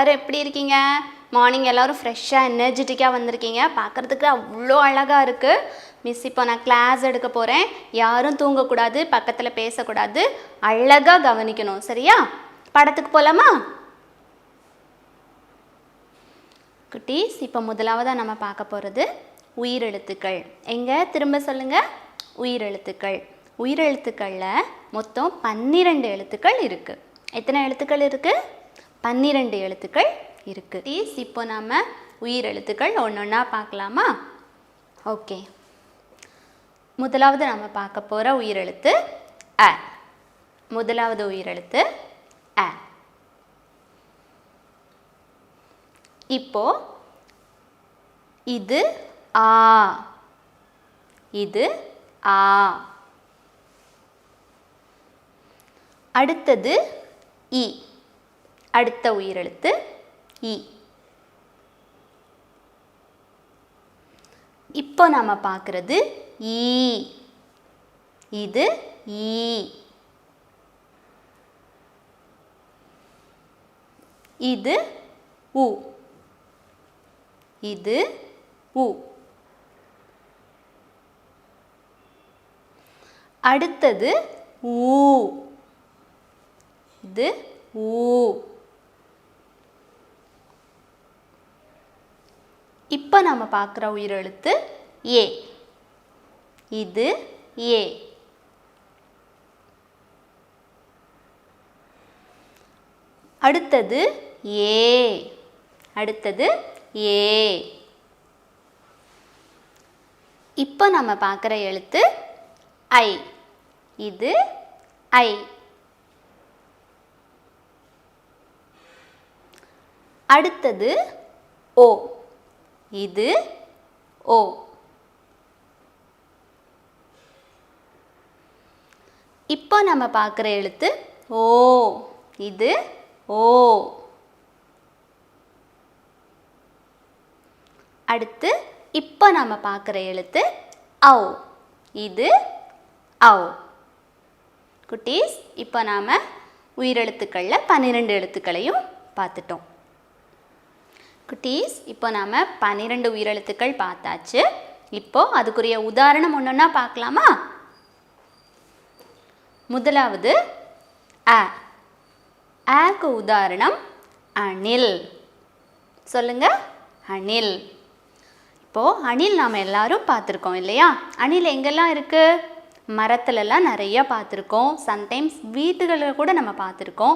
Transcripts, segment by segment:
எல்லோரும் எப்படி இருக்கீங்க? மார்னிங் எல்லோரும் ஃப்ரெஷ்ஷாக எனர்ஜெட்டிக்காக வந்திருக்கீங்க. பார்க்குறதுக்கு அவ்வளோ அழகாக இருக்குது. மிஸ் இப்போ நான் கிளாஸ் எடுக்க போகிறேன். யாரும் தூங்கக்கூடாது, பக்கத்தில் பேசக்கூடாது, அழகாக கவனிக்கணும். சரியா? படத்துக்கு போகலாமா குட்டீஸ்? இப்போ முதலாவதாக நம்ம பார்க்க போகிறது உயிரெழுத்துக்கள். எங்கே திரும்ப சொல்லுங்கள். உயிரெழுத்துக்கள். உயிரெழுத்துக்களில் மொத்தம் 12 எழுத்துக்கள் இருக்குது. எத்தனை எழுத்துக்கள் இருக்குது? 12 எழுத்துக்கள் இருக்குது. குட்டீஸ், இப்போ நம்ம உயிரெழுத்துக்கள் ஒன்று ஒன்றா பார்க்கலாமா? ஓகே. முதலாவது நம்ம பார்க்க போகிற உயிரெழுத்து அ. முதலாவது உயிரெழுத்து அ. இப்போ இது ஆ, இது ஆ. அடுத்தது இ. அடுத்த உயிரெழுத்து இ. இப்போ நம்ம பார்க்குறது ஈ. இது ஈ. இது உ. இது உ. அடுத்தது ஊ. இது ஊ. இப்போ நம்ம பார்க்குற உயிரெழுத்து ஏ. இது ஏ. அடுத்தது ஏ. அடுத்தது ஏ. இப்போ நம்ம பார்க்குற எழுத்து ஐ. இது ஐ. அடுத்தது ஓ. இது ஓ. இப்போ நம்ம பார்க்குற எழுத்து ஓ. இது ஓ. அடுத்து இப்போ நம்ம பார்க்குற எழுத்து ஔ. இது ஔ. குட்டீஸ், இப்போ நாம் உயிரெழுத்துக்களில் 12 எழுத்துக்களையும் பார்த்துட்டோம். குட்டீஸ், இப்போ நாம் 12 உயிரெழுத்துக்கள் பார்த்தாச்சு. இப்போ அதுக்குரிய உதாரணம் ஒன்றா பார்க்கலாமா? முதலாவது அ. ஆக்கு உதாரணம் அணில். சொல்லுங்க. அணில். இப்போது அணில் நாம் எல்லாரும் பார்த்துருக்கோம் இல்லையா? அணில் எங்கெல்லாம் இருக்குது? மரத்துலலாம் நிறையா பார்த்துருக்கோம். சம்டைம்ஸ் வீட்டுகளில் கூட நம்ம பார்த்துருக்கோம்.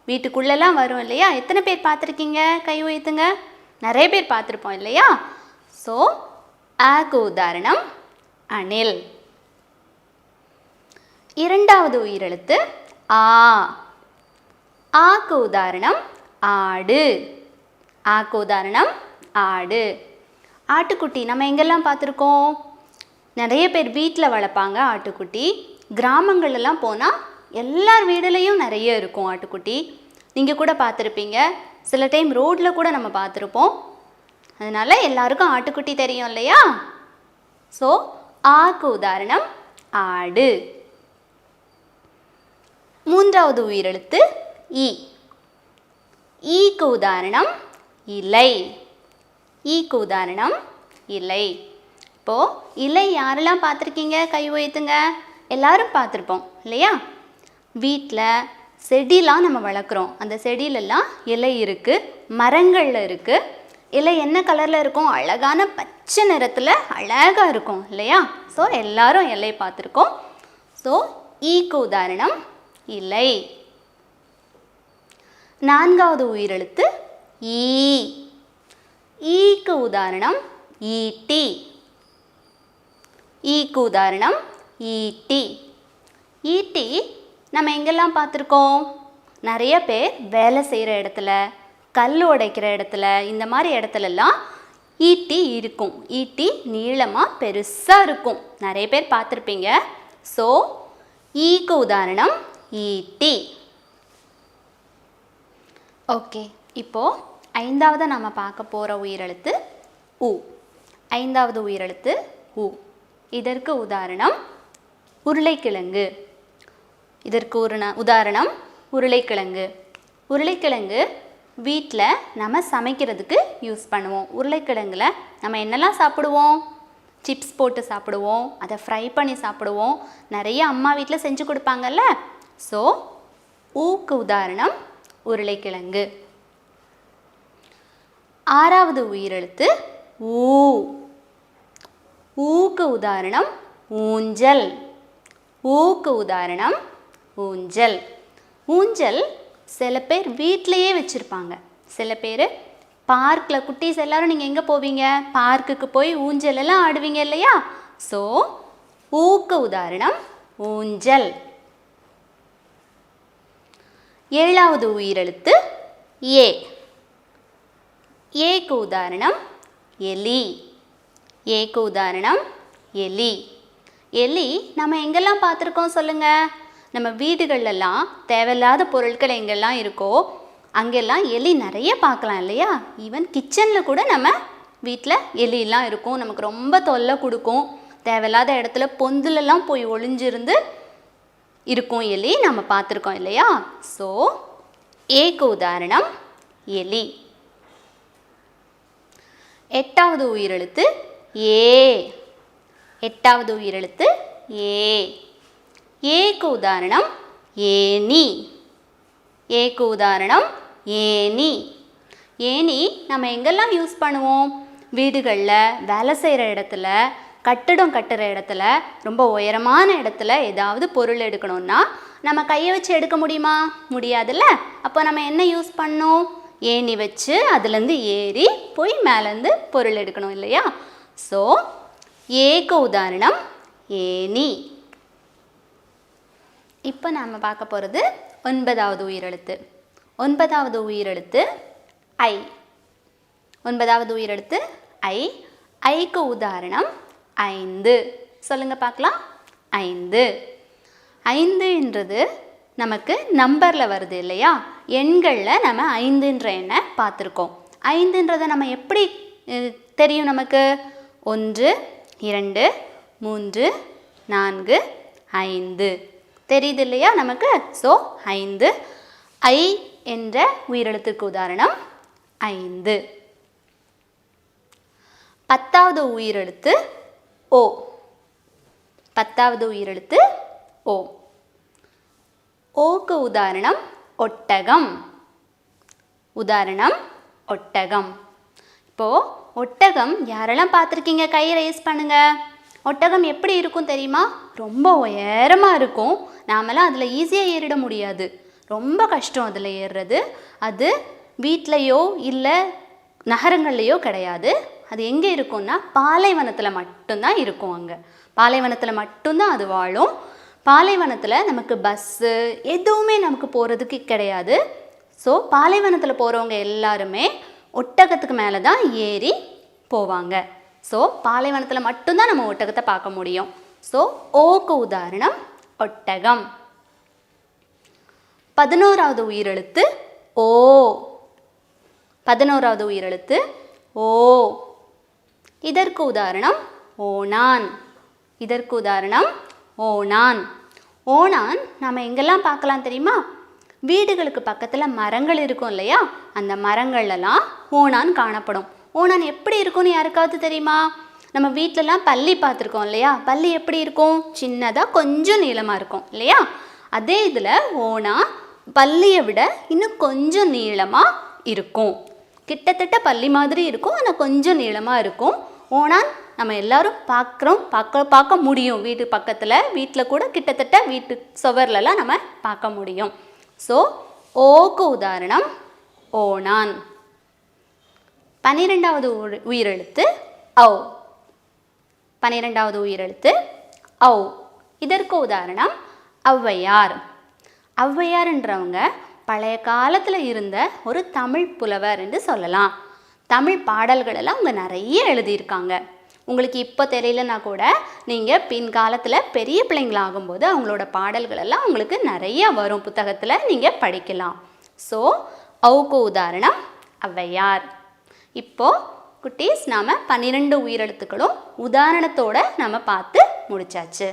வீட்டுக்குள்ளெல்லாம் வரும் இல்லையா? எத்தனை பேர் பார்த்துருக்கீங்க? கை உயர்த்துங்க. நிறைய பேர் பார்த்துருப்போம் இல்லையா? ஸோ ஆக்கு உதாரணம் அணில். இரண்டாவது உயிரெழுத்து ஆ. ஆக்கு உதாரணம் ஆடு. ஆக்கு உதாரணம் ஆடு. ஆட்டுக்குட்டி நம்ம எங்கெல்லாம் பார்த்துருக்கோம்? நிறைய பேர் வீட்டில் வளர்ப்பாங்க ஆட்டுக்குட்டி. கிராமங்கள்லாம் போனால் எல்லார் வீடுலேயும் நிறைய இருக்கும் ஆட்டுக்குட்டி. நீங்கள் கூட பார்த்துருப்பீங்க. சில டைம் ரோட்டில் கூட நம்ம பார்த்துருப்போம். அதனால் எல்லாருக்கும் ஆட்டுக்குட்டி தெரியும் இல்லையா? ஸோ ஆக்கு உதாரணம் ஆடு. மூன்றாவது உயிரெழுத்து ஈ. ஈக்கு உதாரணம் இலை. ஈக்கு உதாரணம் இலை. இப்போது இலை யாரெல்லாம் பார்த்துருக்கீங்க? கை உயர்த்துங்க. எல்லாரும் பார்த்துருப்போம் இல்லையா? வீட்டில் செடிலாம் நம்ம வளர்க்குறோம். அந்த செடியிலெல்லாம் இலை இருக்குது, மரங்களில் இருக்குது. இலை என்ன கலரில் இருக்கும்? அழகான பச்சை நிறத்தில் அழகாக இருக்கும் இல்லையா? ஸோ எல்லாரும் இலை பார்த்துருக்கோம். ஸோ ஈக்கு உதாரணம் இலை. நான்காவது உயிரெழுத்து ஈ. ஈக்கு உதாரணம் ஈட்டி. ஈக்கு உதாரணம் ஈட்டி. ஈட்டி நம்ம எங்கெல்லாம் பார்த்துருக்கோம்? நிறைய பேர் வேலை செய்கிற இடத்துல, கல் உடைக்கிற இடத்துல, இந்த மாதிரி இடத்துலலாம் ஈட்டி இருக்கும். ஈட்டி நீளமாக பெருசாக இருக்கும். நிறைய பேர் பார்த்துருப்பீங்க. ஸோ ஈக்கு உதாரணம் ஈட்டி. ஓகே. இப்போது ஐந்தாவது நம்ம பார்க்க போகிற உயிரெழுத்து உ. ஐந்தாவது உயிரெழுத்து உ. இதற்கு உதாரணம் உருளைக்கிழங்கு. இதற்கு உதாரணம் உருளைக்கிழங்கு. உருளைக்கிழங்கு வீட்டில் நம்ம சமைக்கிறதுக்கு யூஸ் பண்ணுவோம். உருளைக்கிழங்குல நம்ம என்னெல்லாம் சாப்பிடுவோம்? சிப்ஸ் போட்டு சாப்பிடுவோம், அதை ஃப்ரை பண்ணி சாப்பிடுவோம். நிறைய அம்மா வீட்டில் செஞ்சு கொடுப்பாங்கல்ல. ஸோ ஊக்கு உதாரணம் உருளைக்கிழங்கு. 6வது உயிரெழுத்து ஊ. ஊக்கு உதாரணம் ஊஞ்சல். ஊக்கு உதாரணம் ஊஞ்சல். ஊஞ்சல் சில பேர் வீட்டிலையே வச்சுருப்பாங்க. சில பேர் பார்க்கில், குட்டீஸ் எல்லாரும் நீங்கள் எங்கே போவீங்க? பார்க்குக்கு போய் ஊஞ்சல் எல்லாம் ஆடுவீங்க இல்லையா? ஸோ ஊக்கு உதாரணம் ஊஞ்சல். 7வது உயிரெழுத்து ஏ. ஏக்கு உதாரணம் எலி. ஏக்கு உதாரணம் எலி. எலி நம்ம எங்கெல்லாம் பார்த்துருக்கோம் சொல்லுங்கள்? நம்ம வீடுகள்லாம் தேவையில்லாத பொருட்கள் எங்கெல்லாம் இருக்கோ அங்கெல்லாம் எலி நிறைய பார்க்கலாம் இல்லையா? ஈவன் கிச்சனில் கூட நம்ம வீட்டில் எலியெல்லாம் இருக்கும். நமக்கு ரொம்ப தொல்லை கொடுக்கும். தேவையில்லாத இடத்துல பொந்துலெல்லாம் போய் ஒளிஞ்சிருந்து இருக்கும் எலி. நம்ம பார்த்துருக்கோம் இல்லையா? ஸோ ஏக்கு உதாரணம் எலி. 8வது உயிரெழுத்து ஏ. 8வது உயிரெழுத்து ஏ. ஏக்கு உதாரணம் ஏனி. ஏக்கு உதாரணம் ஏனி. ஏனி நம்ம எங்கெல்லாம் யூஸ் பண்ணுவோம்? வீடுகளில், வேலை செய்கிற இடத்துல, கட்டிடம் கட்டுற இடத்துல, ரொம்ப உயரமான இடத்துல ஏதாவது பொருள் எடுக்கணும்னா நம்ம கையை வச்சு எடுக்க முடியுமா? முடியாதுல்ல. அப்போ நம்ம என்ன யூஸ் பண்ணோம்? ஏணி வச்சு அதுலேருந்து ஏறி போய் மேலேருந்து பொருள் எடுக்கணும் இல்லையா? ஸோ ஏக்கு உதாரணம் ஏணி. இப்போ நாம் பார்க்க போகிறது 9வது உயிரெழுத்து. 9வது உயிரெழுத்து ஐ. 9வது உயிரெழுத்து ஐ. ஐக்கு உதாரணம் 5. சொல்லுங்கள் பார்க்கலாம். 5. 5ன்றது நமக்கு நம்பரில் வருது இல்லையா? எண்களில் நம்ம 5ன்ற எண்ணை பார்த்துருக்கோம். 5ன்றதை நம்ம எப்படி தெரியும் நமக்கு? 1, 2, 3, 4, 5 தெரியுது இல்லையா நமக்கு? ஸோ 5. ஐ என்ற உயிரெழுத்துக்கு உதாரணம் 5. 10வது உயிரெழுத்து ஓ. 10வது உயிரெழுத்து ஓ. ஓக்கு உதாரணம் ஒட்டகம். உதாரணம் ஒட்டகம். இப்போது ஒட்டகம் யாரெல்லாம் பார்த்துருக்கீங்க? கையை ரைஸ் பண்ணுங்க. ஒட்டகம் எப்படி இருக்கும் தெரியுமா? ரொம்ப உயரமாக இருக்கும். நாமெல்லாம் அதில் ஈஸியாக ஏறிட முடியாது. ரொம்ப கஷ்டம் அதில் ஏறுறது. அது வீட்லேயோ இல்லை நகரங்கள்லேயோ கிடையாது. அது எங்கே இருக்கும்னா பாலைவனத்தில் மட்டும்தான் இருக்கும். அங்கே பாலைவனத்தில் மட்டும்தான் அது வாழும். பாலைவனத்தில் நமக்கு பஸ்ஸு எதுவுமே நமக்கு போகிறதுக்கு கிடையாது. ஸோ பாலைவனத்தில் போகிறவங்க எல்லாருமே ஒட்டகத்துக்கு மேலே தான் ஏறி போவாங்க. ஸோ பாலைவனத்தில் மட்டும்தான் நம்ம ஒட்டகத்தை பார்க்க முடியும். ஸோ ஓக்கு உதாரணம் ஒட்டகம். 11வது உயிரெழுத்து ஓ. 11வது உயிரெழுத்து ஓ. இதற்கு உதாரணம் ஓணான். இதற்கு உதாரணம் ஓணான். ஓணான் நம்ம எங்கெல்லாம் பார்க்கலாம் தெரியுமா? வீடுகளுக்கு பக்கத்தில் மரங்கள் இருக்கும் இல்லையா? அந்த மரங்கள்லாம் ஓணான் காணப்படும். ஓணான் எப்படி இருக்கும்னு யாருக்காவது தெரியுமா? நம்ம வீட்டிலலாம் பல்லி பார்த்துருக்கோம் இல்லையா? பல்லி எப்படி இருக்கும்? சின்னதாக கொஞ்சம் நீளமாக இருக்கும் இல்லையா? அதே இதில் ஓணான் பல்லியை விட இன்னும் கொஞ்சம் நீளமாக இருக்கும். கிட்டத்தட்ட பல்லி மாதிரி இருக்கும், ஆனால் கொஞ்சம் நீளமாக இருக்கும். ஓணான் நம்ம எல்லாரும் பார்க்க முடியும். வீட்டு பக்கத்தில், வீட்டில் கூட கிட்டத்தட்ட வீட்டு சுவர்லலாம் நம்ம பார்க்க முடியும். ஸோ ஓக்கு உதாரணம் ஓணான். 12வது உயிரெழுத்து ஔ. 12வது உயிரெழுத்து ஔ. இதற்கு உதாரணம் ஔவையார். ஔவையார்ன்றவங்க பழைய காலத்தில் இருந்த ஒரு தமிழ் புலவர் என்று சொல்லலாம். தமிழ் பாடல்களெல்லாம் அவங்க நிறைய எழுதியிருக்காங்க. உங்களுக்கு இப்போ தெரியலனா கூட நீங்கள் பின்காலத்தில் பெரிய பிள்ளைங்களாகும்போது அவங்களோட பாடல்களெல்லாம் உங்களுக்கு நிறைய வரும், புத்தகத்தில் நீங்கள் படிக்கலாம். ஸோ ஔக்கு உதாரணம் ஔவையார். இப்போது குட்டீஸ் நாம் 12 உயிரெழுத்துக்களும் உதாரணத்தோடு நம்ம பார்த்து முடிச்சாச்சு.